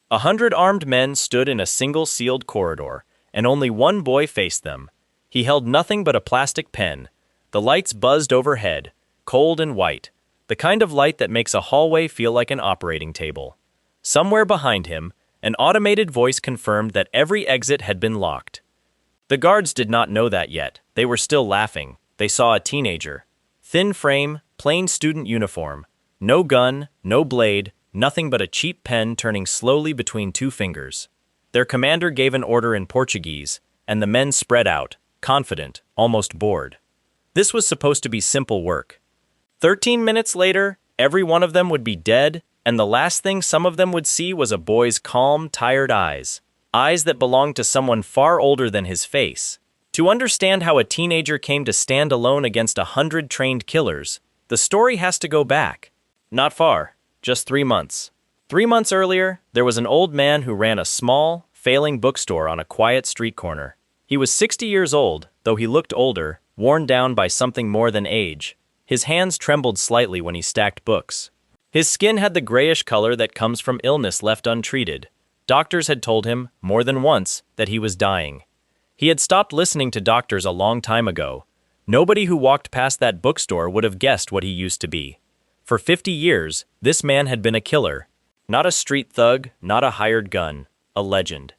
100 armed men stood in a single sealed corridor, and only one boy faced them. He held nothing but a plastic pen. The lights buzzed overhead, cold and white, the kind of light that makes a hallway feel like an operating table. Somewhere behind him, an automated voice confirmed that every exit had been locked. The guards did not know that yet. They were still laughing. They saw a teenager. Thin frame, plain student uniform. No gun, no blade, nothing but a cheap pen turning slowly between two fingers. Their commander gave an order in Portuguese, and the men spread out, confident, almost bored. This was supposed to be simple work. 13 minutes later, every one of them would be dead, and the last thing some of them would see was a boy's calm, tired eyes. Eyes that belonged to someone far older than his face. To understand how a teenager came to stand alone against 100 trained killers, the story has to go back. Not far, just 3 months. 3 months earlier, there was an old man who ran a small, failing bookstore on a quiet street corner. He was 60 years old, though he looked older, worn down by something more than age. His hands trembled slightly when he stacked books. His skin had the grayish color that comes from illness left untreated. Doctors had told him, more than once, that he was dying. He had stopped listening to doctors a long time ago. Nobody who walked past that bookstore would have guessed what he used to be. For 50 years, this man had been a killer. Not a street thug, not a hired gun, a legend.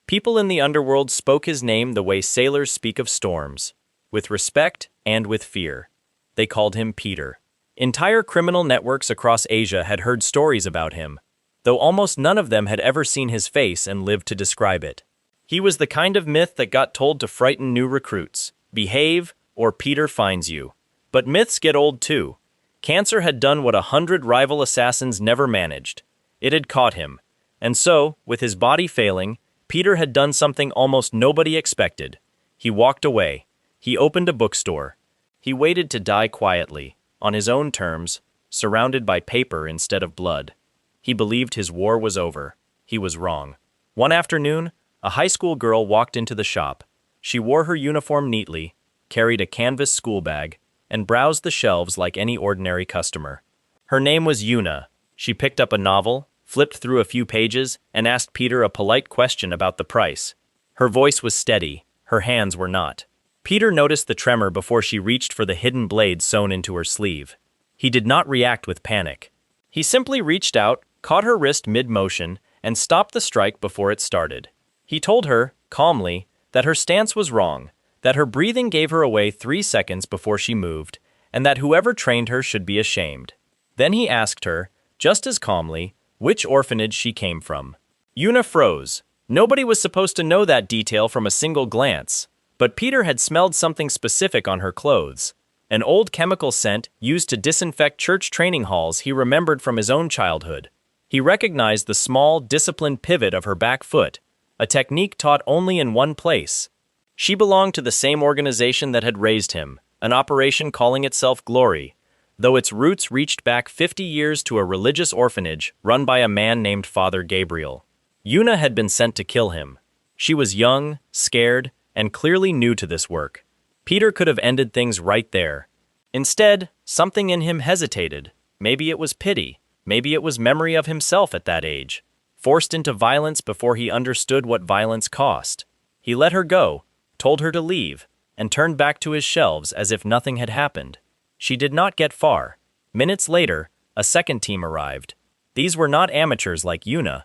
People in the underworld spoke his name the way sailors speak of storms, with respect and with fear. They called him Peter. Entire criminal networks across Asia had heard stories about him, though almost none of them had ever seen his face and lived to describe it. He was the kind of myth that got told to frighten new recruits. Behave, or Peter finds you. But myths get old too. Cancer had done what 100 rival assassins never managed. It had caught him. And so, with his body failing, Peter had done something almost nobody expected. He walked away. He opened a bookstore. He waited to die quietly, on his own terms, surrounded by paper instead of blood. He believed his war was over. He was wrong. One afternoon, a high school girl walked into the shop. She wore her uniform neatly, carried a canvas school bag, and browsed the shelves like any ordinary customer. Her name was Yuna. She picked up a novel, flipped through a few pages, and asked Peter a polite question about the price. Her voice was steady. Her hands were not. Peter noticed the tremor before she reached for the hidden blade sewn into her sleeve. He did not react with panic. He simply reached out, caught her wrist mid-motion, and stopped the strike before it started. He told her, calmly, that her stance was wrong, that her breathing gave her away 3 seconds before she moved, and that whoever trained her should be ashamed. Then he asked her, just as calmly, which orphanage she came from. Yuna froze. Nobody was supposed to know that detail from a single glance, but Peter had smelled something specific on her clothes. An old chemical scent used to disinfect church training halls he remembered from his own childhood. He recognized the small, disciplined pivot of her back foot, a technique taught only in one place. She belonged to the same organization that had raised him, an operation calling itself Glory, though its roots reached back 50 years to a religious orphanage run by a man named Father Gabriel. Yuna had been sent to kill him. She was young, scared, and clearly new to this work. Peter could have ended things right there. Instead, something in him hesitated. Maybe it was pity. Maybe it was memory of himself at that age, forced into violence before he understood what violence cost. He let her go, told her to leave, and turned back to his shelves as if nothing had happened. She did not get far. Minutes later, a second team arrived. These were not amateurs like Yuna.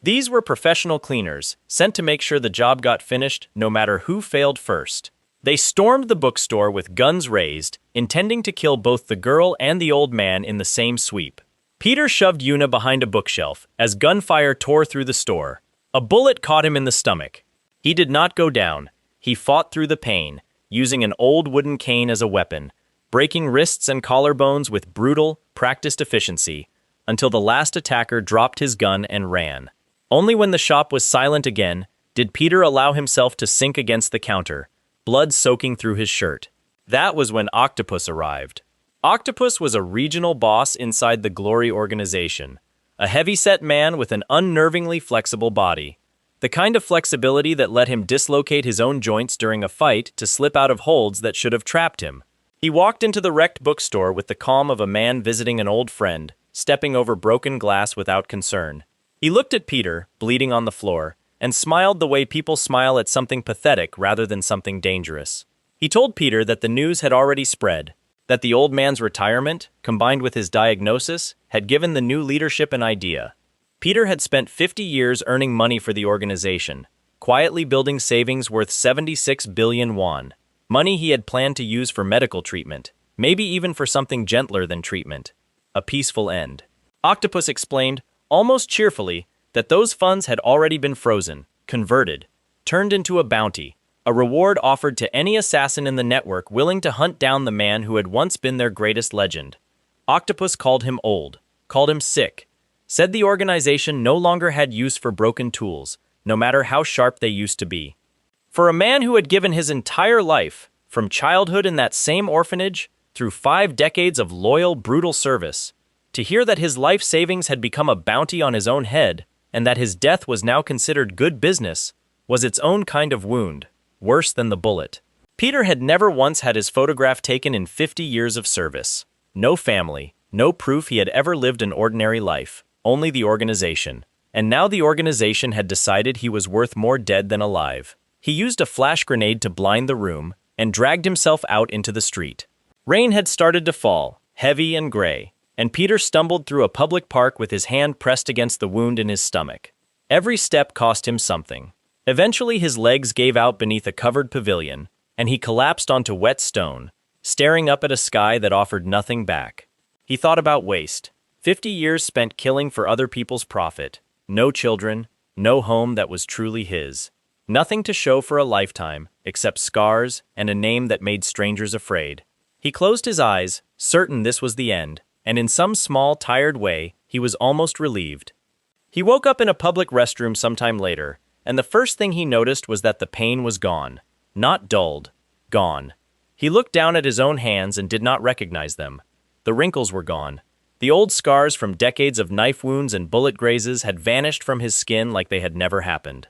These were professional cleaners, sent to make sure the job got finished no matter who failed first. They stormed the bookstore with guns raised, intending to kill both the girl and the old man in the same sweep. Peter shoved Yuna behind a bookshelf as gunfire tore through the store. A bullet caught him in the stomach. He did not go down. He fought through the pain, using an old wooden cane as a weapon, breaking wrists and collarbones with brutal, practiced efficiency, until the last attacker dropped his gun and ran. Only when the shop was silent again did Peter allow himself to sink against the counter, blood soaking through his shirt. That was when Octopus arrived. Octopus was a regional boss inside the Glory organization, a heavy-set man with an unnervingly flexible body, the kind of flexibility that let him dislocate his own joints during a fight to slip out of holds that should have trapped him. He walked into the wrecked bookstore with the calm of a man visiting an old friend, stepping over broken glass without concern. He looked at Peter, bleeding on the floor, and smiled the way people smile at something pathetic rather than something dangerous. He told Peter that the news had already spread, that the old man's retirement, combined with his diagnosis, had given the new leadership an idea. Peter had spent 50 years earning money for the organization, quietly building savings worth 76 billion won, money he had planned to use for medical treatment, maybe even for something gentler than treatment, a peaceful end. Octopus explained, almost cheerfully, that those funds had already been frozen, converted, turned into a bounty, a reward offered to any assassin in the network willing to hunt down the man who had once been their greatest legend. Octopus called him old, called him sick, said the organization no longer had use for broken tools, no matter how sharp they used to be. For a man who had given his entire life, from childhood in that same orphanage, through 5 decades of loyal, brutal service, to hear that his life savings had become a bounty on his own head, and that his death was now considered good business, was its own kind of wound, worse than the bullet. Peter had never once had his photograph taken in 50 years of service. No family, no proof he had ever lived an ordinary life, only the organization. And now the organization had decided he was worth more dead than alive. He used a flash grenade to blind the room and dragged himself out into the street. Rain had started to fall, heavy and gray, and Peter stumbled through a public park with his hand pressed against the wound in his stomach. Every step cost him something. Eventually his legs gave out beneath a covered pavilion, and he collapsed onto wet stone, staring up at a sky that offered nothing back. He thought about waste. 50 years spent killing for other people's profit. No children, no home that was truly his. Nothing to show for a lifetime, except scars and a name that made strangers afraid. He closed his eyes, certain this was the end, and in some small, tired way, he was almost relieved. He woke up in a public restroom sometime later, and the first thing he noticed was that the pain was gone. Not dulled, gone. He looked down at his own hands and did not recognize them. The wrinkles were gone. The old scars from decades of knife wounds and bullet grazes had vanished from his skin like they had never happened.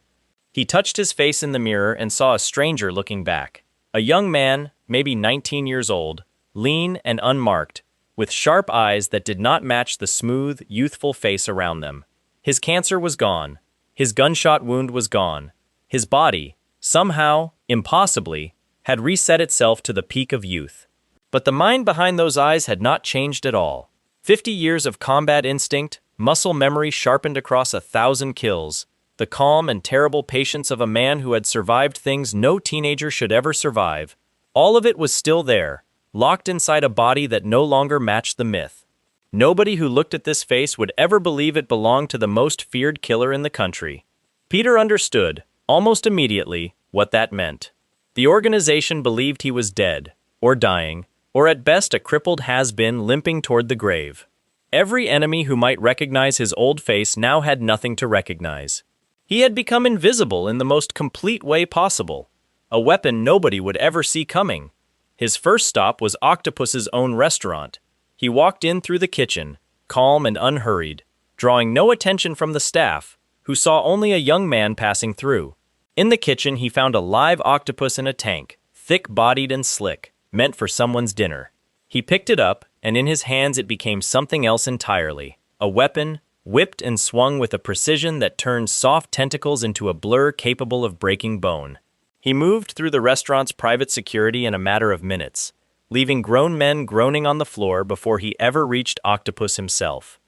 He touched his face in the mirror and saw a stranger looking back. A young man, maybe 19 years old, lean and unmarked, with sharp eyes that did not match the smooth, youthful face around them. His cancer was gone. His gunshot wound was gone. His body, somehow, impossibly, had reset itself to the peak of youth. But the mind behind those eyes had not changed at all. 50 years of combat instinct, muscle memory sharpened across 1,000 kills, the calm and terrible patience of a man who had survived things no teenager should ever survive, all of it was still there, locked inside a body that no longer matched the myth. Nobody who looked at this face would ever believe it belonged to the most feared killer in the country. Peter understood, almost immediately, what that meant. The organization believed he was dead, or dying, or at best a crippled has-been limping toward the grave. Every enemy who might recognize his old face now had nothing to recognize. He had become invisible in the most complete way possible, a weapon nobody would ever see coming. His first stop was Octopus's own restaurant. He walked in through the kitchen, calm and unhurried, drawing no attention from the staff, who saw only a young man passing through. In the kitchen he found a live octopus in a tank, thick-bodied and slick, meant for someone's dinner. He picked it up, and in his hands it became something else entirely, a weapon, whipped and swung with a precision that turned soft tentacles into a blur capable of breaking bone. He moved through the restaurant's private security in a matter of minutes, leaving grown men groaning on the floor before he ever reached Octopus himself.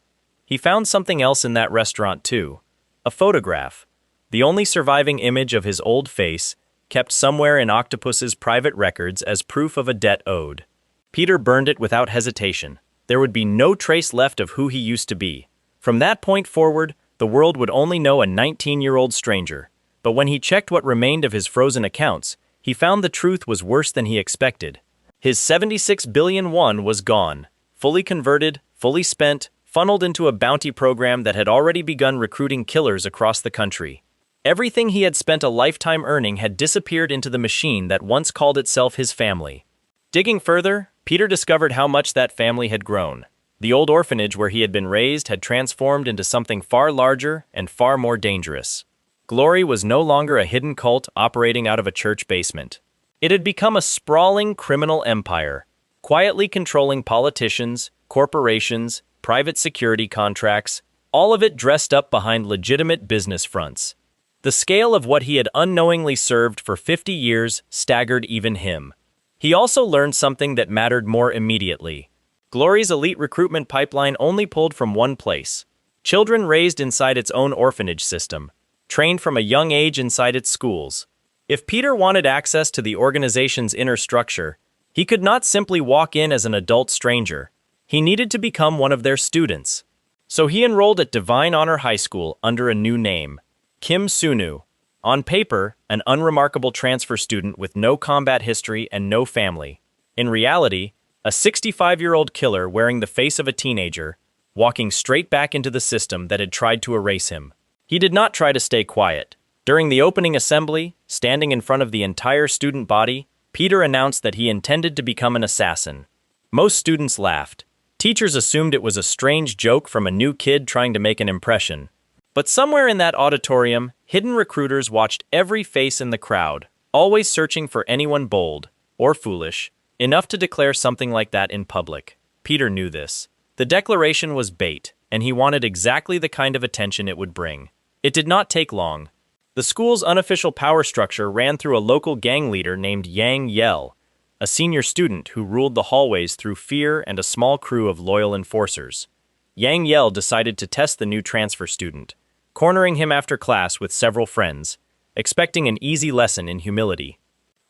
He found something else in that restaurant too, a photograph, the only surviving image of his old face, kept somewhere in Octopus's private records as proof of a debt owed. Peter burned it without hesitation. There would be no trace left of who he used to be. From that point forward, the world would only know a 19-year-old stranger. But when he checked what remained of his frozen accounts, he found the truth was worse than he expected. His 76 billion won was gone, fully converted, fully spent, funneled into a bounty program that had already begun recruiting killers across the country. Everything he had spent a lifetime earning had disappeared into the machine that once called itself his family. Digging further, Peter discovered how much that family had grown. The old orphanage where he had been raised had transformed into something far larger and far more dangerous. Glory was no longer a hidden cult operating out of a church basement. It had become a sprawling criminal empire, quietly controlling politicians, corporations, private security contracts, all of it dressed up behind legitimate business fronts. The scale of what he had unknowingly served for 50 years staggered even him. He also learned something that mattered more immediately. Glory's elite recruitment pipeline only pulled from one place: children raised inside its own orphanage system, trained from a young age inside its schools. If Peter wanted access to the organization's inner structure, he could not simply walk in as an adult stranger. He needed to become one of their students. So he enrolled at Divine Honor High School under a new name, Kim Sunu. On paper, an unremarkable transfer student with no combat history and no family. In reality, a 65-year-old killer wearing the face of a teenager, walking straight back into the system that had tried to erase him. He did not try to stay quiet. During the opening assembly, standing in front of the entire student body, Peter announced that he intended to become an assassin. Most students laughed. Teachers assumed it was a strange joke from a new kid trying to make an impression. But somewhere in that auditorium, hidden recruiters watched every face in the crowd, always searching for anyone bold, or foolish, enough to declare something like that in public. Peter knew this. The declaration was bait, and he wanted exactly the kind of attention it would bring. It did not take long. The school's unofficial power structure ran through a local gang leader named Yang Yell, a senior student who ruled the hallways through fear and a small crew of loyal enforcers. Yang Yell decided to test the new transfer student, cornering him after class with several friends, expecting an easy lesson in humility.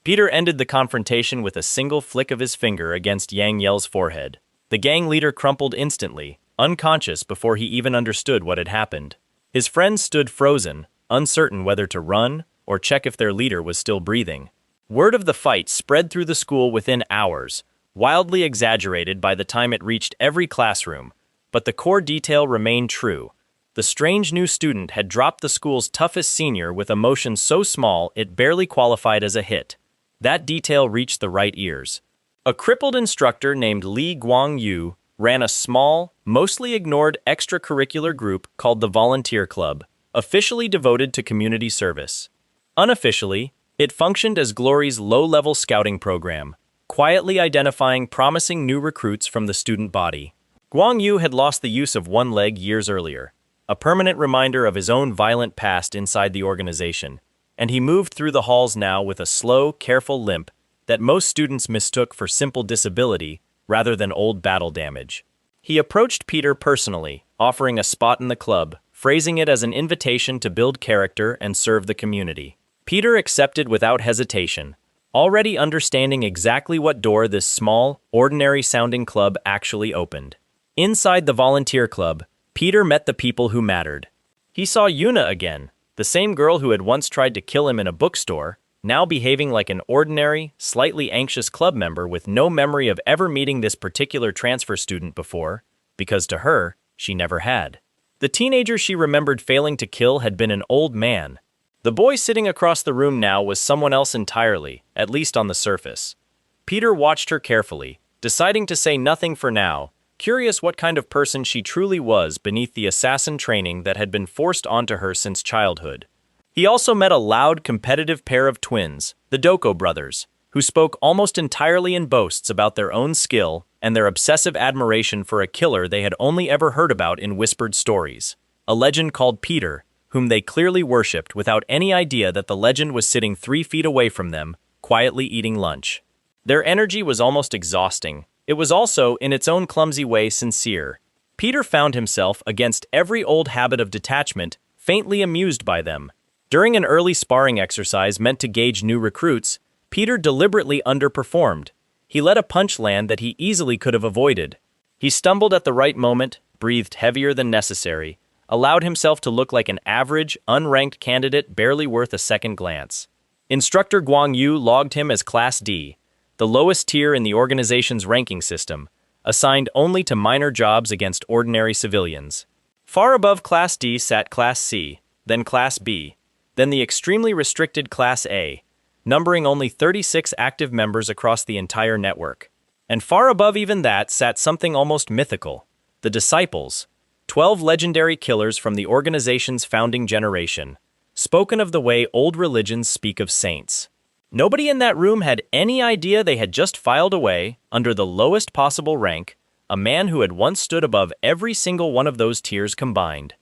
Peter ended the confrontation with a single flick of his finger against Yang Yell's forehead. The gang leader crumpled instantly, unconscious before he even understood what had happened. His friends stood frozen, uncertain whether to run or check if their leader was still breathing. Word of the fight spread through the school within hours, wildly exaggerated by the time it reached every classroom, but the core detail remained true. The strange new student had dropped the school's toughest senior with a motion so small it barely qualified as a hit. That detail reached the right ears. A crippled instructor named Lee Guang-yu ran a small, mostly ignored extracurricular group called the Volunteer Club, officially devoted to community service. Unofficially, it functioned as Glory's low-level scouting program, quietly identifying promising new recruits from the student body. Guang-yu had lost the use of one leg years earlier, a permanent reminder of his own violent past inside the organization, and he moved through the halls now with a slow, careful limp that most students mistook for simple disability rather than old battle damage. He approached Peter personally, offering a spot in the club, phrasing it as an invitation to build character and serve the community. Peter accepted without hesitation, already understanding exactly what door this small, ordinary-sounding club actually opened. Inside the volunteer club, Peter met the people who mattered. He saw Yuna again, the same girl who had once tried to kill him in a bookstore, now behaving like an ordinary, slightly anxious club member with no memory of ever meeting this particular transfer student before, because to her, she never had. The teenager she remembered failing to kill had been an old man. The boy sitting across the room now was someone else entirely, at least on the surface. Peter watched her carefully, deciding to say nothing for now, curious what kind of person she truly was beneath the assassin training that had been forced onto her since childhood. He also met a loud, competitive pair of twins, the Doko brothers, who spoke almost entirely in boasts about their own skill and their obsessive admiration for a killer they had only ever heard about in whispered stories, a legend called Peter, whom they clearly worshipped without any idea that the legend was sitting 3 feet away from them, quietly eating lunch. Their energy was almost exhausting. It was also, in its own clumsy way, sincere. Peter found himself, against every old habit of detachment, faintly amused by them. During an early sparring exercise meant to gauge new recruits, Peter deliberately underperformed. He let a punch land that he easily could have avoided. He stumbled at the right moment, breathed heavier than necessary, allowed himself to look like an average, unranked candidate barely worth a second glance. Instructor Guang Yu logged him as Class D, the lowest tier in the organization's ranking system, assigned only to minor jobs against ordinary civilians. Far above Class D sat Class C, then Class B, then the extremely restricted Class A, numbering only 36 active members across the entire network. And far above even that sat something almost mythical, the Disciples, 12 legendary killers from the organization's founding generation, spoken of the way old religions speak of saints. Nobody in that room had any idea they had just filed away, under the lowest possible rank, a man who had once stood above every single one of those tiers combined.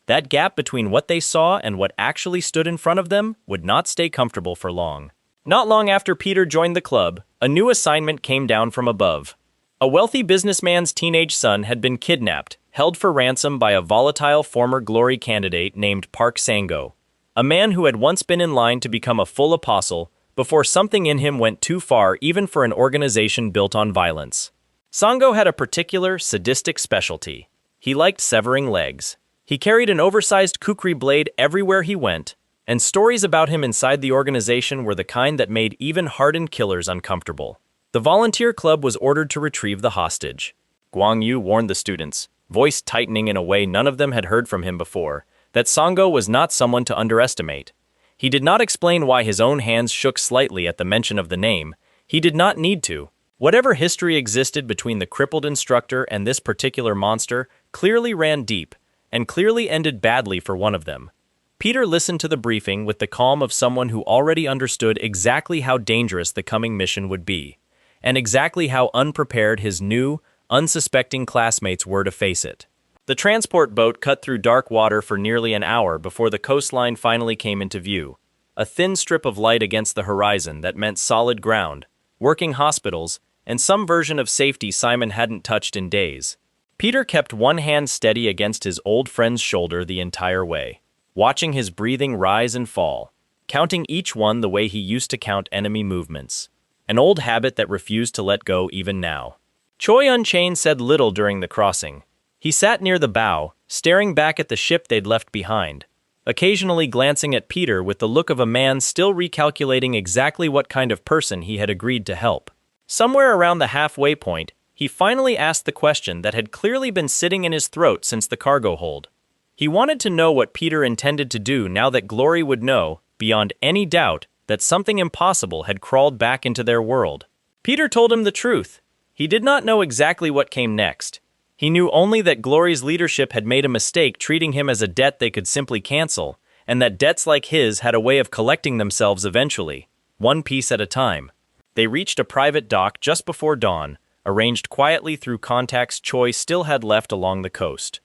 That gap between what they saw and what actually stood in front of them would not stay comfortable for long. Not long after Peter joined the club, a new assignment came down from above. A wealthy businessman's teenage son had been kidnapped, held for ransom by a volatile former glory candidate named Park Sang-go, a man who had once been in line to become a full apostle before something in him went too far even for an organization built on violence. Sang-go had a particular, sadistic specialty. He liked severing legs. He carried an oversized kukri blade everywhere he went, and stories about him inside the organization were the kind that made even hardened killers uncomfortable. The volunteer club was ordered to retrieve the hostage. Guang Yu warned the students, voice tightening in a way none of them had heard from him before, that Sang-go was not someone to underestimate. He did not explain why his own hands shook slightly at the mention of the name. He did not need to. Whatever history existed between the crippled instructor and this particular monster clearly ran deep, and clearly ended badly for one of them. Peter listened to the briefing with the calm of someone who already understood exactly how dangerous the coming mission would be, and exactly how unprepared his new, unsuspecting classmates were to face it. The transport boat cut through dark water for nearly an hour before the coastline finally came into view, a thin strip of light against the horizon that meant solid ground, working hospitals, and some version of safety Simon hadn't touched in days. Peter kept one hand steady against his old friend's shoulder the entire way, watching his breathing rise and fall, counting each one the way he used to count enemy movements, an old habit that refused to let go even now. Choi Unchained said little during the crossing. He sat near the bow, staring back at the ship they'd left behind, occasionally glancing at Peter with the look of a man still recalculating exactly what kind of person he had agreed to help. Somewhere around the halfway point, he finally asked the question that had clearly been sitting in his throat since the cargo hold. He wanted to know what Peter intended to do now that Glory would know, beyond any doubt, that something impossible had crawled back into their world. Peter told him the truth. He did not know exactly what came next. He knew only that Glory's leadership had made a mistake treating him as a debt they could simply cancel, and that debts like his had a way of collecting themselves eventually, one piece at a time. They reached a private dock just before dawn, arranged quietly through contacts Choi still had left along the coast.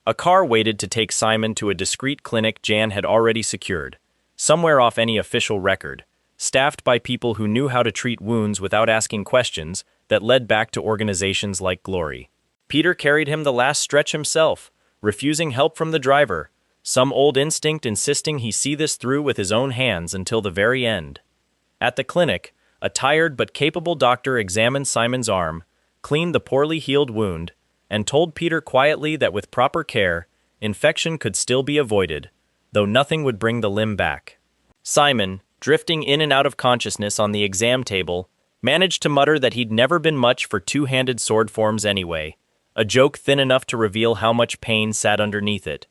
A car waited to take Simon to a discreet clinic Jan had already secured, somewhere off any official record, staffed by people who knew how to treat wounds without asking questions that led back to organizations like Glory. Peter carried him the last stretch himself, refusing help from the driver, some old instinct insisting he see this through with his own hands until the very end. At the clinic, a tired but capable doctor examined Simon's arm, cleaned the poorly healed wound, and told Peter quietly that with proper care, infection could still be avoided, though nothing would bring the limb back. Simon, drifting in and out of consciousness on the exam table, managed to mutter that he'd never been much for two-handed sword forms anyway, a joke thin enough to reveal how much pain sat underneath it.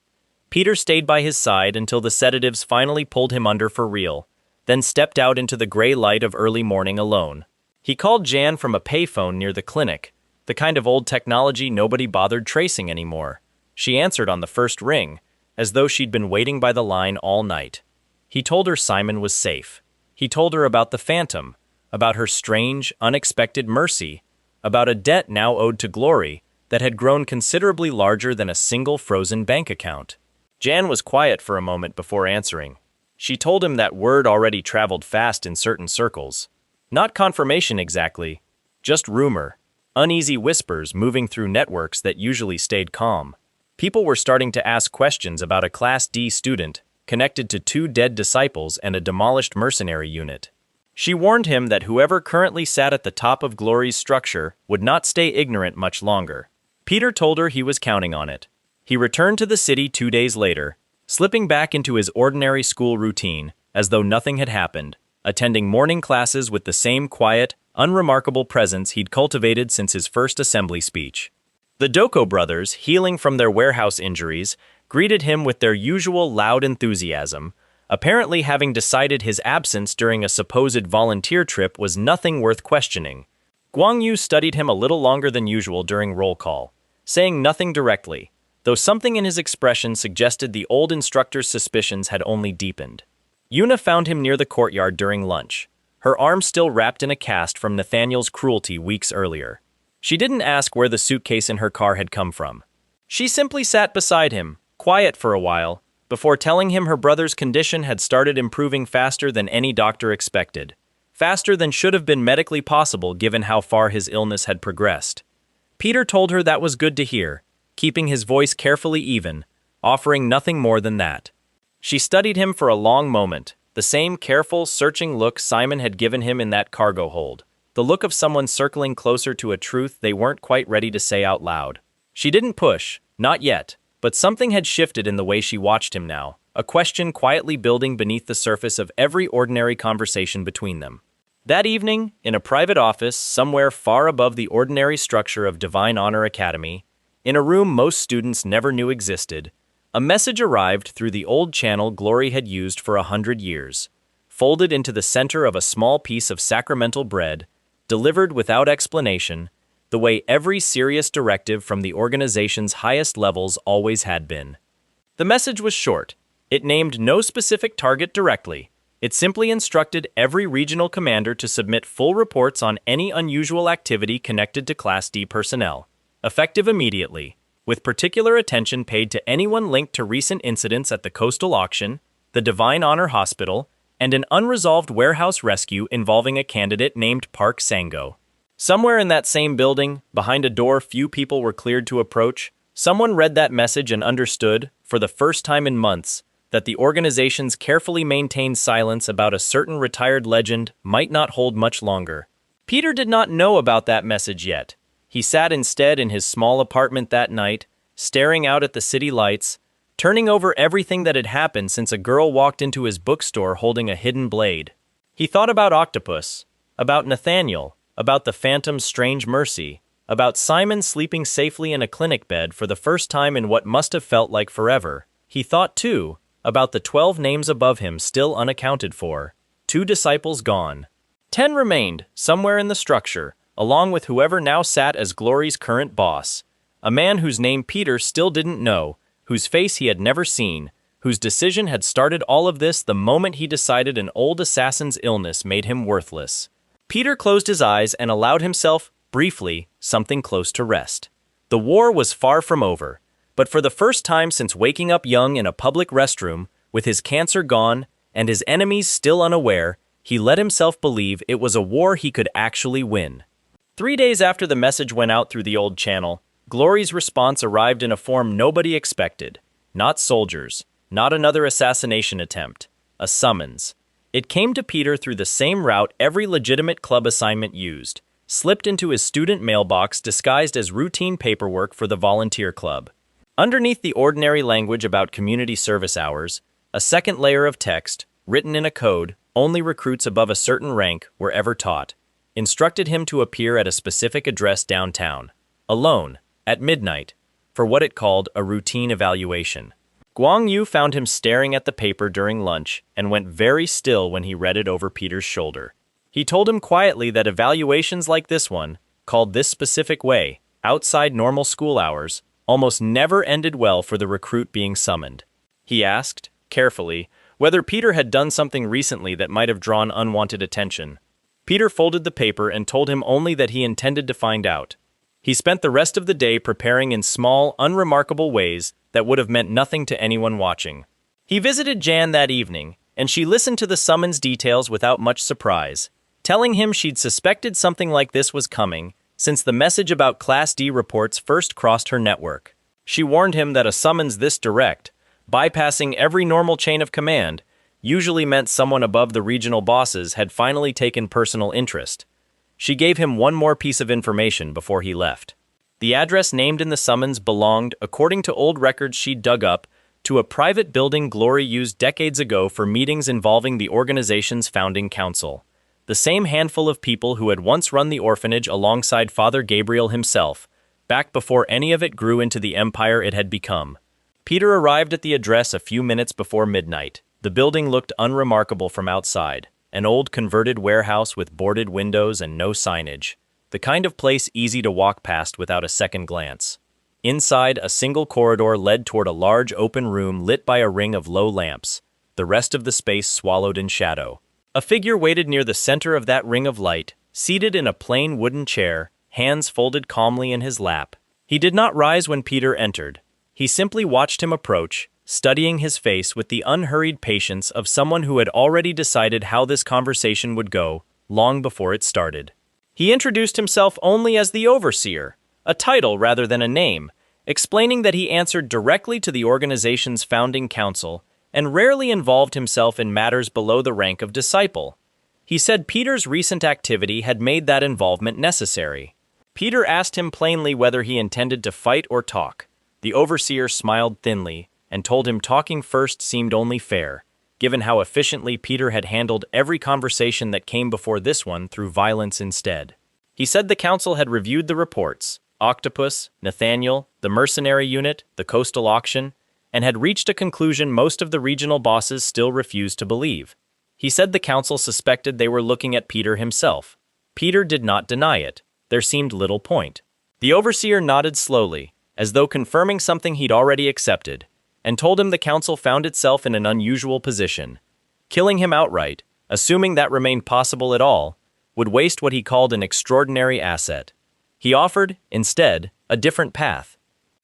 Peter stayed by his side until the sedatives finally pulled him under for real, then stepped out into the gray light of early morning alone. He called Jan from a payphone near the clinic, the kind of old technology nobody bothered tracing anymore. She answered on the first ring, as though she'd been waiting by the line all night. He told her Simon was safe. He told her about the Phantom, about her strange, unexpected mercy, about a debt now owed to Glory that had grown considerably larger than a single frozen bank account. Jan was quiet for a moment before answering. She told him that word already traveled fast in certain circles. Not confirmation exactly, just rumor, uneasy whispers moving through networks that usually stayed calm. People were starting to ask questions about a Class D student connected to 2 dead disciples and a demolished mercenary unit. She warned him that whoever currently sat at the top of Glory's structure would not stay ignorant much longer. Peter told her he was counting on it. He returned to the city 2 days later, slipping back into his ordinary school routine, as though nothing had happened, attending morning classes with the same quiet, unremarkable presence he'd cultivated since his first assembly speech. The Doko brothers, healing from their warehouse injuries, greeted him with their usual loud enthusiasm, apparently having decided his absence during a supposed volunteer trip was nothing worth questioning. Guang Yu studied him a little longer than usual during roll call, saying nothing directly, though something in his expression suggested the old instructor's suspicions had only deepened. Yuna found him near the courtyard during lunch, her arm still wrapped in a cast from Nathaniel's cruelty weeks earlier. She didn't ask where the suitcase in her car had come from. She simply sat beside him, quiet for a while, before telling him her brother's condition had started improving faster than any doctor expected. Faster than should have been medically possible given how far his illness had progressed. Peter told her that was good to hear, keeping his voice carefully even, offering nothing more than that. She studied him for a long moment, the same careful, searching look Simon had given him in that cargo hold, the look of someone circling closer to a truth they weren't quite ready to say out loud. She didn't push, not yet, but something had shifted in the way she watched him now, a question quietly building beneath the surface of every ordinary conversation between them. That evening, in a private office somewhere far above the ordinary structure of Divine Honor Academy, in a room most students never knew existed, a message arrived through the old channel Glory had used for 100 years, folded into the center of a small piece of sacramental bread, delivered without explanation, the way every serious directive from the organization's highest levels always had been. The message was short. It named no specific target directly. It simply instructed every regional commander to submit full reports on any unusual activity connected to Class D personnel, effective immediately, with particular attention paid to anyone linked to recent incidents at the Coastal Auction, the Divine Honor Hospital, and an unresolved warehouse rescue involving a candidate named Park Sango. Somewhere in that same building, behind a door few people were cleared to approach, someone read that message and understood, for the first time in months, that the organization's carefully maintained silence about a certain retired legend might not hold much longer. Peter did not know about that message yet. He sat instead in his small apartment that night, staring out at the city lights, turning over everything that had happened since a girl walked into his bookstore holding a hidden blade. He thought about Octopus, about Nathaniel, about the Phantom's strange mercy, about Simon sleeping safely in a clinic bed for the first time in what must have felt like forever. He thought, too, about the 12 names above him still unaccounted for, 2 disciples gone. 10 remained, somewhere in the structure, along with whoever now sat as Glory's current boss, a man whose name Peter still didn't know, whose face he had never seen, whose decision had started all of this the moment he decided an old assassin's illness made him worthless. Peter closed his eyes and allowed himself, briefly, something close to rest. The war was far from over, but for the first time since waking up young in a public restroom, with his cancer gone and his enemies still unaware, he let himself believe it was a war he could actually win. 3 days after the message went out through the old channel, Glory's response arrived in a form nobody expected. Not soldiers, not another assassination attempt, a summons. It came to Peter through the same route every legitimate club assignment used, slipped into his student mailbox disguised as routine paperwork for the volunteer club. Underneath the ordinary language about community service hours, a second layer of text, written in a code only recruits above a certain rank were ever taught, instructed him to appear at a specific address downtown, alone, at midnight, for what it called a routine evaluation. Guang Yu found him staring at the paper during lunch and went very still when he read it over Peter's shoulder. He told him quietly that evaluations like this one, called this specific way, outside normal school hours, almost never ended well for the recruit being summoned. He asked, carefully, whether Peter had done something recently that might have drawn unwanted attention. Peter folded the paper and told him only that he intended to find out. He spent the rest of the day preparing in small, unremarkable ways that would have meant nothing to anyone watching. He visited Jan that evening, and she listened to the summons details without much surprise, telling him she'd suspected something like this was coming since the message about Class D reports first crossed her network. She warned him that a summons this direct, bypassing every normal chain of command, usually meant someone above the regional bosses had finally taken personal interest. She gave him one more piece of information before he left. The address named in the summons belonged, according to old records she'd dug up, to a private building Glory used decades ago for meetings involving the organization's founding council. The same handful of people who had once run the orphanage alongside Father Gabriel himself, back before any of it grew into the empire it had become. Peter arrived at the address a few minutes before midnight. The building looked unremarkable from outside, an old converted warehouse with boarded windows and no signage, the kind of place easy to walk past without a second glance. Inside, a single corridor led toward a large open room lit by a ring of low lamps, the rest of the space swallowed in shadow. A figure waited near the center of that ring of light, seated in a plain wooden chair, hands folded calmly in his lap. He did not rise when Peter entered. He simply watched him approach, studying his face with the unhurried patience of someone who had already decided how this conversation would go, long before it started. He introduced himself only as the Overseer, a title rather than a name, explaining that he answered directly to the organization's founding council and rarely involved himself in matters below the rank of disciple. He said Peter's recent activity had made that involvement necessary. Peter asked him plainly whether he intended to fight or talk. The Overseer smiled thinly and told him talking first seemed only fair, given how efficiently Peter had handled every conversation that came before this one through violence instead. He said the council had reviewed the reports, Octopus, Nathaniel, the mercenary unit, the coastal auction, and had reached a conclusion most of the regional bosses still refused to believe. He said the council suspected they were looking at Peter himself. Peter did not deny it. There seemed little point. The Overseer nodded slowly, as though confirming something he'd already accepted, and told him the council found itself in an unusual position. Killing him outright, assuming that remained possible at all, would waste what he called an extraordinary asset. He offered, instead, a different path.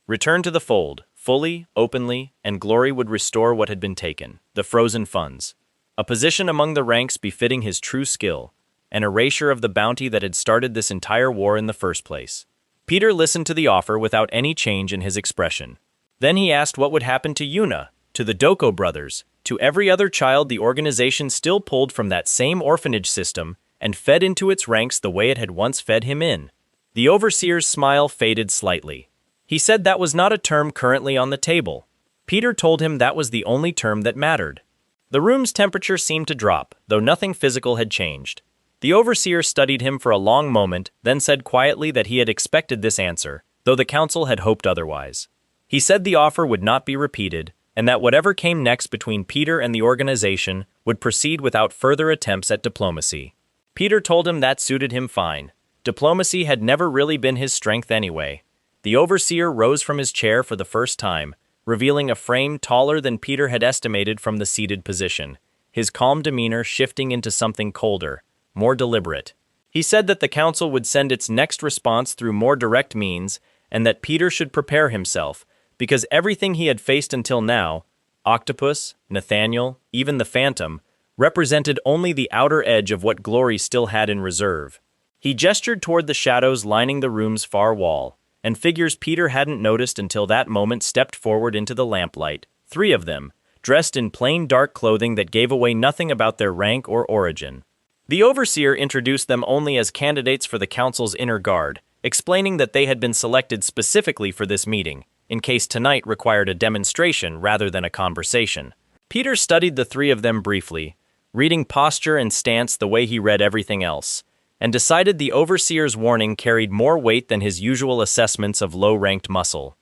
Return to the fold, fully, openly, and glory would restore what had been taken, the frozen funds. A position among the ranks befitting his true skill, an erasure of the bounty that had started this entire war in the first place. Peter listened to the offer without any change in his expression. Then he asked what would happen to Yuna, to the Doko brothers, to every other child the organization still pulled from that same orphanage system and fed into its ranks the way it had once fed him in. The Overseer's smile faded slightly. He said that was not a term currently on the table. Peter told him that was the only term that mattered. The room's temperature seemed to drop, though nothing physical had changed. The Overseer studied him for a long moment, then said quietly that he had expected this answer, though the council had hoped otherwise. He said the offer would not be repeated, and that whatever came next between Peter and the organization would proceed without further attempts at diplomacy. Peter told him that suited him fine. Diplomacy had never really been his strength anyway. The Overseer rose from his chair for the first time, revealing a frame taller than Peter had estimated from the seated position, his calm demeanor shifting into something colder, more deliberate. He said that the council would send its next response through more direct means, and that Peter should prepare himself, because everything he had faced until now, Octopus, Nathaniel, even the Phantom, represented only the outer edge of what Glory still had in reserve. He gestured toward the shadows lining the room's far wall, and figures Peter hadn't noticed until that moment stepped forward into the lamplight, 3 of them, dressed in plain dark clothing that gave away nothing about their rank or origin. The Overseer introduced them only as candidates for the council's inner guard, explaining that they had been selected specifically for this meeting, in case tonight required a demonstration rather than a conversation. Peter studied the 3 of them briefly, reading posture and stance the way he read everything else, and decided the Overseer's warning carried more weight than his usual assessments of low-ranked muscle.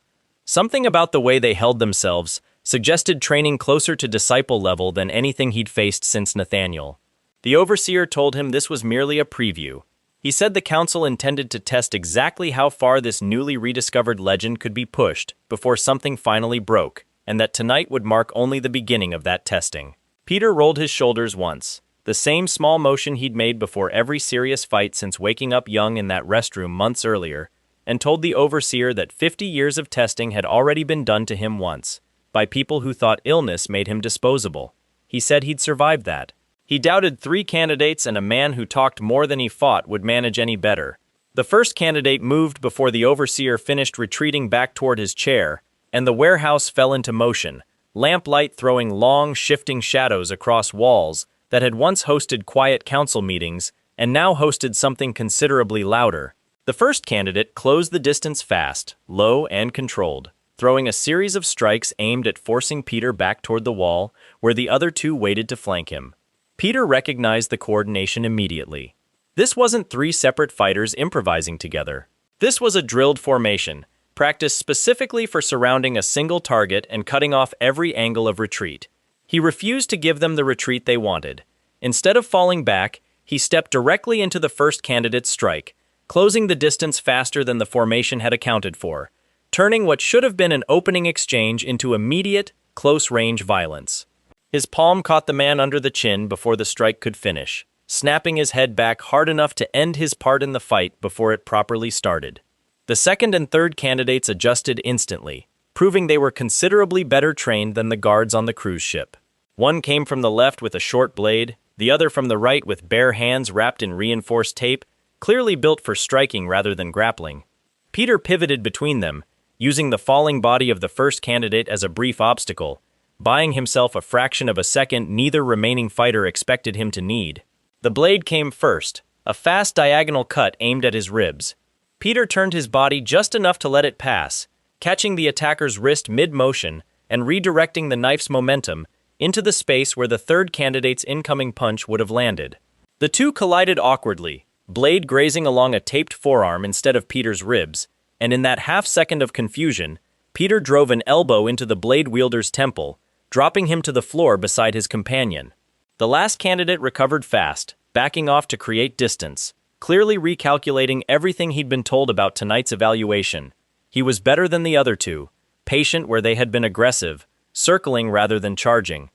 Something about the way they held themselves suggested training closer to disciple level than anything he'd faced since Nathaniel. The Overseer told him this was merely a preview. He said the council intended to test exactly how far this newly rediscovered legend could be pushed before something finally broke, and that tonight would mark only the beginning of that testing. Peter rolled his shoulders once, the same small motion he'd made before every serious fight since waking up young in that restroom months earlier, and told the Overseer that 50 years of testing had already been done to him once, by people who thought illness made him disposable. He said he'd survived that. He doubted 3 candidates and a man who talked more than he fought would manage any better. The first candidate moved before the Overseer finished retreating back toward his chair, and the warehouse fell into motion, lamplight throwing long, shifting shadows across walls that had once hosted quiet council meetings and now hosted something considerably louder. The first candidate closed the distance fast, low, and controlled, throwing a series of strikes aimed at forcing Peter back toward the wall, where the other 2 waited to flank him. Peter recognized the coordination immediately. This wasn't 3 separate fighters improvising together. This was a drilled formation, practiced specifically for surrounding a single target and cutting off every angle of retreat. He refused to give them the retreat they wanted. Instead of falling back, he stepped directly into the first candidate's strike, closing the distance faster than the formation had accounted for, turning what should have been an opening exchange into immediate, close-range violence. His palm caught the man under the chin before the strike could finish. snapping his head back hard enough to end his part in the fight before it properly started. The second and third candidates adjusted instantly, proving they were considerably better trained than the guards on the cruise ship. One came from the left with a short blade, the other from the right with bare hands wrapped in reinforced tape, clearly built for striking rather than grappling. Peter pivoted between them, using the falling body of the first candidate as a brief obstacle, buying himself a fraction of a second neither remaining fighter expected him to need. The blade came first, a fast diagonal cut aimed at his ribs. Peter turned his body just enough to let it pass, catching the attacker's wrist mid-motion and redirecting the knife's momentum into the space where the third candidate's incoming punch would have landed. The two collided awkwardly, blade grazing along a taped forearm instead of Peter's ribs, and in that half-second of confusion, Peter drove an elbow into the blade wielder's temple, dropping him to the floor beside his companion. The last candidate recovered fast, backing off to create distance, clearly recalculating everything he'd been told about tonight's evaluation. He was better than the other two, patient where they had been aggressive, circling rather than charging.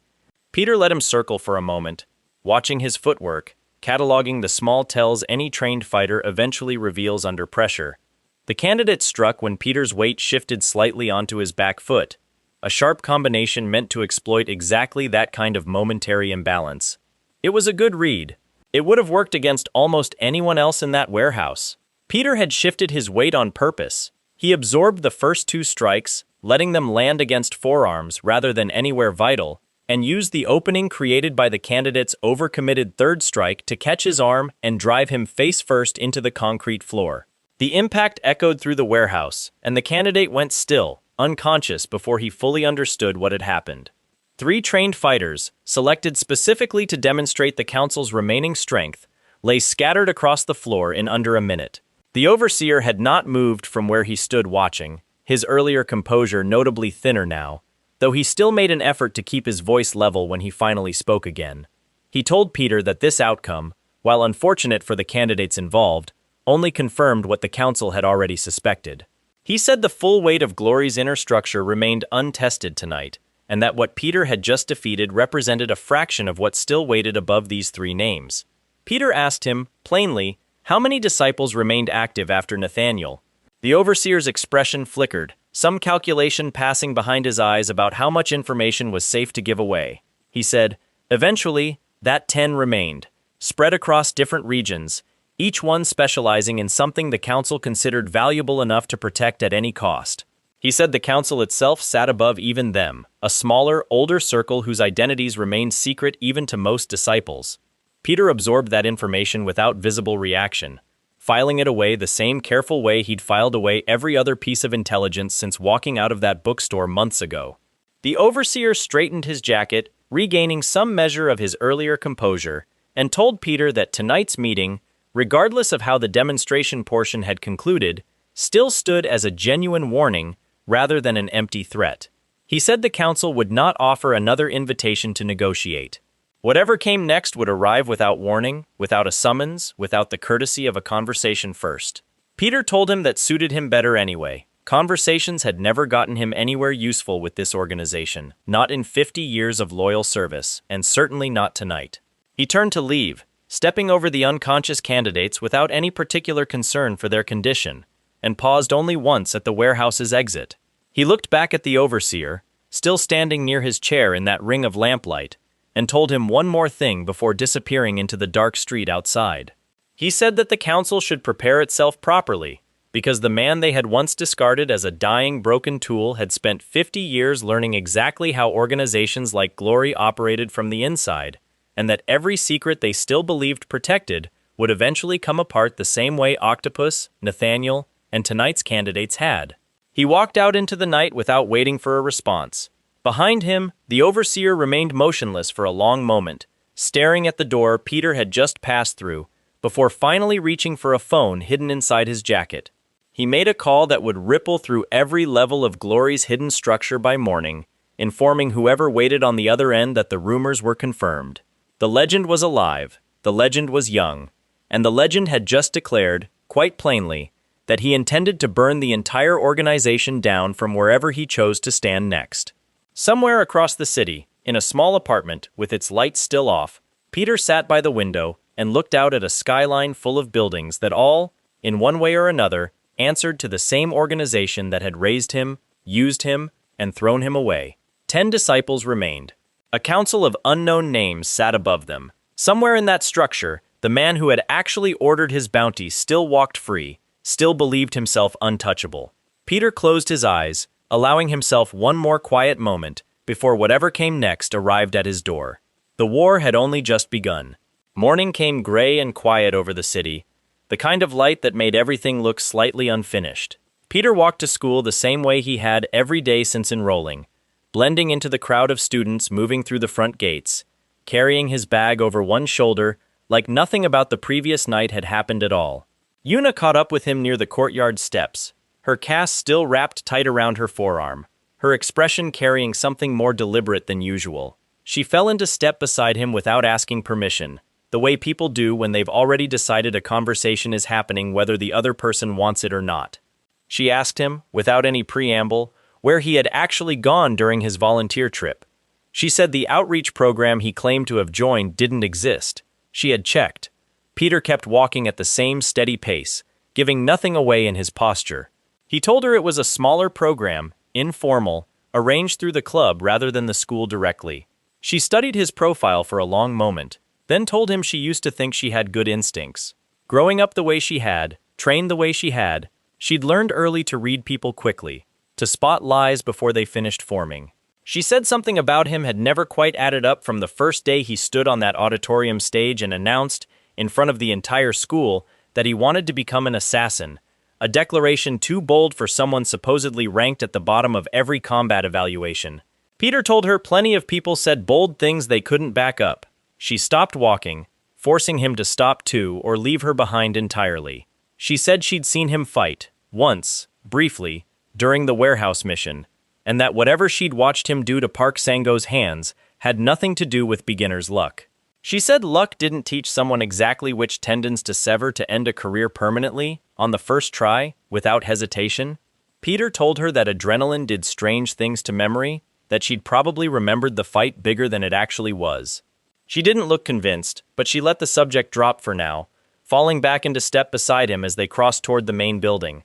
Peter let him circle for a moment, watching his footwork, cataloging the small tells any trained fighter eventually reveals under pressure. The candidate struck when Peter's weight shifted slightly onto his back foot, a sharp combination meant to exploit exactly that kind of momentary imbalance. It was a good read. It would have worked against almost anyone else in that warehouse. Peter had shifted his weight on purpose. He absorbed the first two strikes, letting them land against forearms rather than anywhere vital, and used the opening created by the candidate's overcommitted third strike to catch his arm and drive him face first into the concrete floor. The impact echoed through the warehouse, and the candidate went still, unconscious before he fully understood what had happened. 3 trained fighters, selected specifically to demonstrate the council's remaining strength, lay scattered across the floor in under a minute. The overseer had not moved from where he stood watching, his earlier composure notably thinner now, though he still made an effort to keep his voice level when he finally spoke again. He told Peter that this outcome, while unfortunate for the candidates involved, only confirmed what the council had already suspected. He said the full weight of Glory's inner structure remained untested tonight, and that what Peter had just defeated represented a fraction of what still waited above these 3 names. Peter asked him, plainly, how many disciples remained active after Nathaniel. The overseer's expression flickered, some calculation passing behind his eyes about how much information was safe to give away. He said, eventually, that 10 remained, spread across different regions, each one specializing in something the council considered valuable enough to protect at any cost. He said the council itself sat above even them, a smaller, older circle whose identities remained secret even to most disciples. Peter absorbed that information without visible reaction, filing it away the same careful way he'd filed away every other piece of intelligence since walking out of that bookstore months ago. The overseer straightened his jacket, regaining some measure of his earlier composure, and told Peter that tonight's meeting, regardless of how the demonstration portion had concluded, still stood as a genuine warning rather than an empty threat. He said the council would not offer another invitation to negotiate. Whatever came next would arrive without warning, without a summons, without the courtesy of a conversation first. Peter told him that suited him better anyway. Conversations had never gotten him anywhere useful with this organization, not in 50 years of loyal service, and certainly not tonight. He turned to leave, stepping over the unconscious candidates without any particular concern for their condition, and paused only once at the warehouse's exit. He looked back at the overseer, still standing near his chair in that ring of lamplight, and told him one more thing before disappearing into the dark street outside. He said that the council should prepare itself properly, because the man they had once discarded as a dying, broken tool had spent 50 years learning exactly how organizations like Glory operated from the inside, and that every secret they still believed protected would eventually come apart the same way Octopus, Nathaniel, and tonight's candidates had. He walked out into the night without waiting for a response. Behind him, the overseer remained motionless for a long moment, staring at the door Peter had just passed through, before finally reaching for a phone hidden inside his jacket. He made a call that would ripple through every level of Glory's hidden structure by morning, informing whoever waited on the other end that the rumors were confirmed. The legend was alive, the legend was young, and the legend had just declared, quite plainly, that he intended to burn the entire organization down from wherever he chose to stand next. Somewhere across the city, in a small apartment with its lights still off, Peter sat by the window and looked out at a skyline full of buildings that all, in one way or another, answered to the same organization that had raised him, used him, and thrown him away. 10 disciples remained. A council of unknown names sat above them. Somewhere in that structure, the man who had actually ordered his bounty still walked free, still believed himself untouchable. Peter closed his eyes, allowing himself one more quiet moment before whatever came next arrived at his door. The war had only just begun. Morning came gray and quiet over the city, the kind of light that made everything look slightly unfinished. Peter walked to school the same way he had every day since enrolling, blending into the crowd of students moving through the front gates, carrying his bag over one shoulder like nothing about the previous night had happened at all. Yuna caught up with him near the courtyard steps, her cast still wrapped tight around her forearm, her expression carrying something more deliberate than usual. She fell into step beside him without asking permission, the way people do when they've already decided a conversation is happening whether the other person wants it or not. She asked him, without any preamble, where he had actually gone during his volunteer trip. She said the outreach program he claimed to have joined didn't exist. She had checked. Peter kept walking at the same steady pace, giving nothing away in his posture. He told her it was a smaller program, informal, arranged through the club rather than the school directly. She studied his profile for a long moment, then told him she used to think she had good instincts. Growing up the way she had, trained the way she had, she'd learned early to read people quickly, to spot lies before they finished forming. She said something about him had never quite added up from the first day he stood on that auditorium stage and announced, in front of the entire school, that he wanted to become an assassin, a declaration too bold for someone supposedly ranked at the bottom of every combat evaluation. Peter told her plenty of people said bold things they couldn't back up. She stopped walking, forcing him to stop too or leave her behind entirely. She said she'd seen him fight, once, briefly, during the warehouse mission, and that whatever she'd watched him do to Park Sang-go's hands had nothing to do with beginner's luck. She said luck didn't teach someone exactly which tendons to sever to end a career permanently, on the first try, without hesitation. Peter told her that adrenaline did strange things to memory, that she'd probably remembered the fight bigger than it actually was. She didn't look convinced, but she let the subject drop for now, falling back into step beside him as they crossed toward the main building.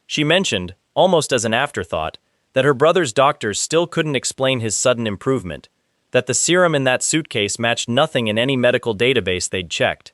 She mentioned, almost as an afterthought, that her brother's doctors still couldn't explain his sudden improvement, that the serum in that suitcase matched nothing in any medical database they'd checked.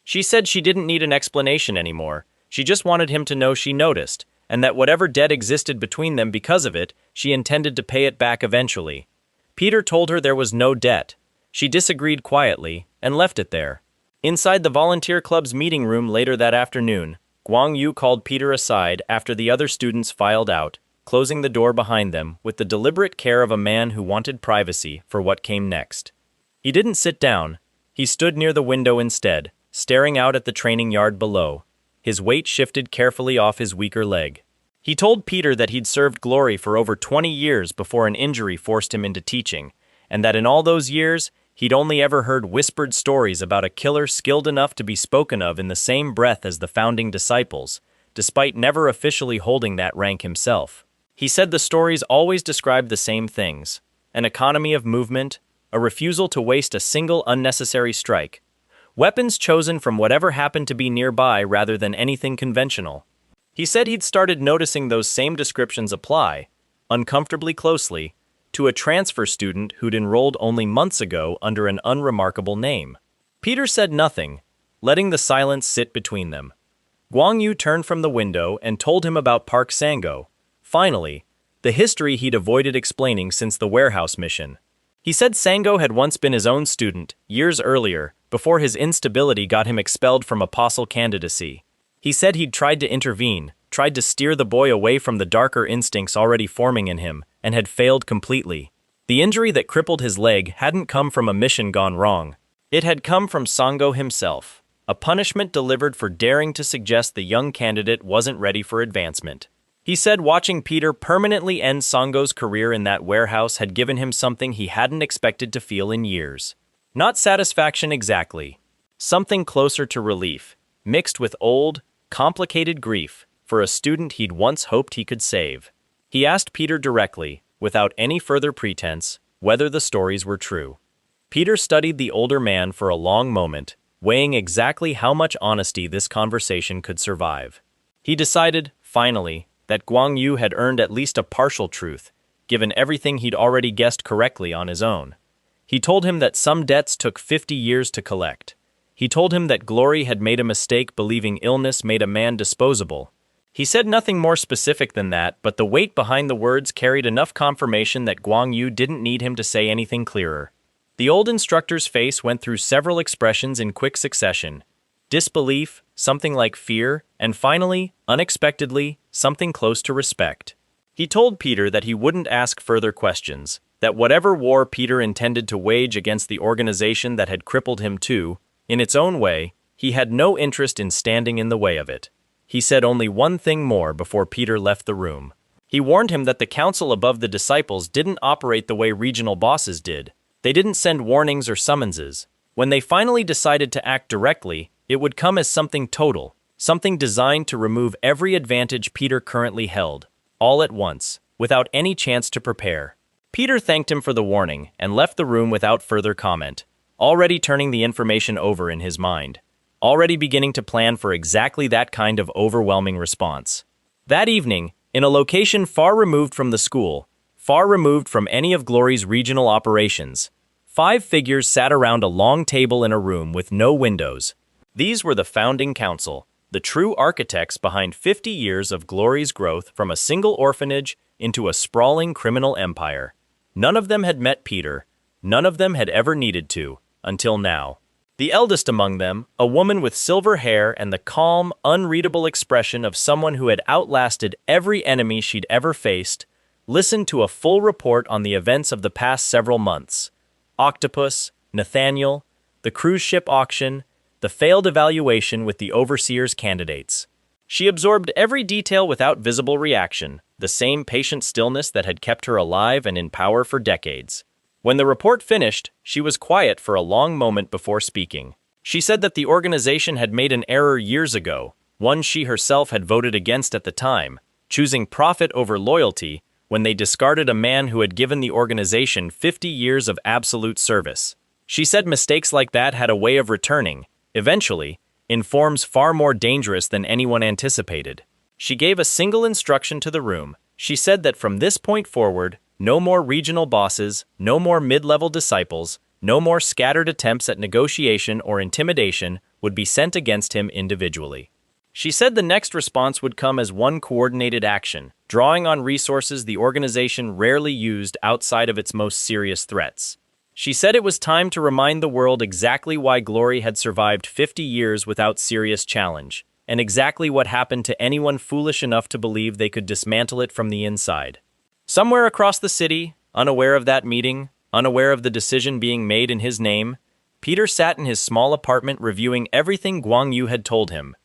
She said she didn't need an explanation anymore, she just wanted him to know she noticed, and that whatever debt existed between them because of it, she intended to pay it back eventually. Peter told her there was no debt. She disagreed quietly, and left it there. Inside the volunteer club's meeting room later that afternoon, Guang Yu called Peter aside after the other students filed out, closing the door behind them with the deliberate care of a man who wanted privacy for what came next. He didn't sit down. He stood near the window instead, staring out at the training yard below. His weight shifted carefully off his weaker leg. He told Peter that he'd served glory for over 20 years before an injury forced him into teaching, and that in all those years, he'd only ever heard whispered stories about a killer skilled enough to be spoken of in the same breath as the founding disciples, despite never officially holding that rank himself. He said the stories always described the same things: an economy of movement, a refusal to waste a single unnecessary strike, weapons chosen from whatever happened to be nearby rather than anything conventional. He said he'd started noticing those same descriptions apply, uncomfortably closely, to a transfer student who'd enrolled only months ago under an unremarkable name. Peter said nothing, letting the silence sit between them. Guang Yu turned from the window and told him about Park Sang-go. Finally, the history he'd avoided explaining since the warehouse mission. He said Sang-go had once been his own student, years earlier, before his instability got him expelled from apostle candidacy. He said he'd tried to intervene, tried to steer the boy away from the darker instincts already forming in him, and had failed completely. The injury that crippled his leg hadn't come from a mission gone wrong. It had come from Sang-go himself, a punishment delivered for daring to suggest the young candidate wasn't ready for advancement. He said watching Peter permanently end Sang-go's career in that warehouse had given him something he hadn't expected to feel in years. Not satisfaction exactly. Something closer to relief, mixed with old, complicated grief for a student he'd once hoped he could save. He asked Peter directly, without any further pretense, whether the stories were true. Peter studied the older man for a long moment, weighing exactly how much honesty this conversation could survive. He decided, finally, that Guang Yu had earned at least a partial truth, given everything he'd already guessed correctly on his own. He told him that some debts took 50 years to collect. He told him that Glory had made a mistake believing illness made a man disposable. He said nothing more specific than that, but the weight behind the words carried enough confirmation that Guang Yu didn't need him to say anything clearer. The old instructor's face went through several expressions in quick succession. Disbelief, something like fear, and finally, unexpectedly, something close to respect. He told Peter that he wouldn't ask further questions, that whatever war Peter intended to wage against the organization that had crippled him too, in its own way, he had no interest in standing in the way of it. He said only one thing more before Peter left the room. He warned him that the council above the disciples didn't operate the way regional bosses did. They didn't send warnings or summonses. When they finally decided to act directly, it would come as something total, something designed to remove every advantage Peter currently held, all at once, without any chance to prepare. Peter thanked him for the warning and left the room without further comment, already turning the information over in his mind, already beginning to plan for exactly that kind of overwhelming response. That evening, in a location far removed from the school, far removed from any of Glory's regional operations, 5 figures sat around a long table in a room with no windows. These were the founding council, the true architects behind 50 years of Glory's growth from a single orphanage into a sprawling criminal empire. None of them had met Peter. None of them had ever needed to, until now. The eldest among them, a woman with silver hair and the calm, unreadable expression of someone who had outlasted every enemy she'd ever faced, listened to a full report on the events of the past several months. Octopus, Nathaniel, the cruise ship auction, the failed evaluation with the overseer's candidates. She absorbed every detail without visible reaction, the same patient stillness that had kept her alive and in power for decades. When the report finished, she was quiet for a long moment before speaking. She said that the organization had made an error years ago, one she herself had voted against at the time, choosing profit over loyalty when they discarded a man who had given the organization 50 years of absolute service. She said mistakes like that had a way of returning, eventually, in forms far more dangerous than anyone anticipated. She gave a single instruction to the room. She said that from this point forward, no more regional bosses, no more mid-level disciples, no more scattered attempts at negotiation or intimidation would be sent against him individually. She said the next response would come as one coordinated action, drawing on resources the organization rarely used outside of its most serious threats. She said it was time to remind the world exactly why Glory had survived 50 years without serious challenge, and exactly what happened to anyone foolish enough to believe they could dismantle it from the inside. Somewhere across the city, unaware of that meeting, unaware of the decision being made in his name, Peter sat in his small apartment reviewing everything Guang Yu had told him,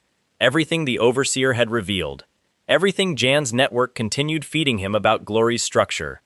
everything the overseer had revealed, everything Jan's network continued feeding him about Glory's structure.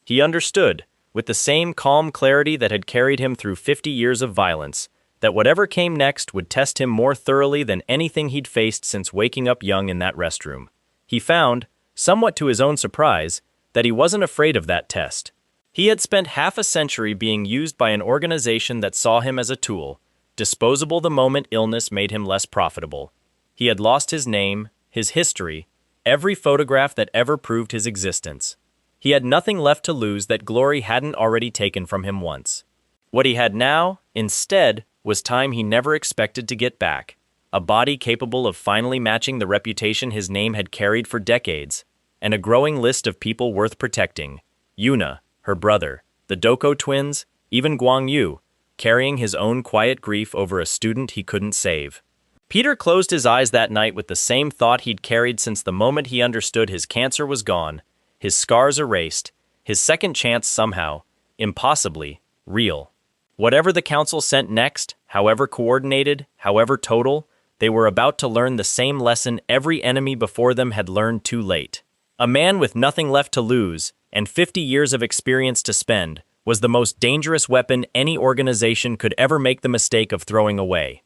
He understood, with the same calm clarity that had carried him through 50 years of violence, that whatever came next would test him more thoroughly than anything he'd faced since waking up young in that restroom. He found, somewhat to his own surprise, that he wasn't afraid of that test. He had spent half a century being used by an organization that saw him as a tool, disposable the moment illness made him less profitable. He had lost his name, his history, every photograph that ever proved his existence. He had nothing left to lose that Glory hadn't already taken from him once. What he had now, instead, was time he never expected to get back, a body capable of finally matching the reputation his name had carried for decades, and a growing list of people worth protecting. Yuna, her brother, the Doko twins, even Guang Yu, carrying his own quiet grief over a student he couldn't save. Peter closed his eyes that night with the same thought he'd carried since the moment he understood his cancer was gone, his scars erased, his second chance somehow, impossibly, real. Whatever the council sent next, however coordinated, however total, they were about to learn the same lesson every enemy before them had learned too late. A man with nothing left to lose, and 50 years of experience to spend, was the most dangerous weapon any organization could ever make the mistake of throwing away.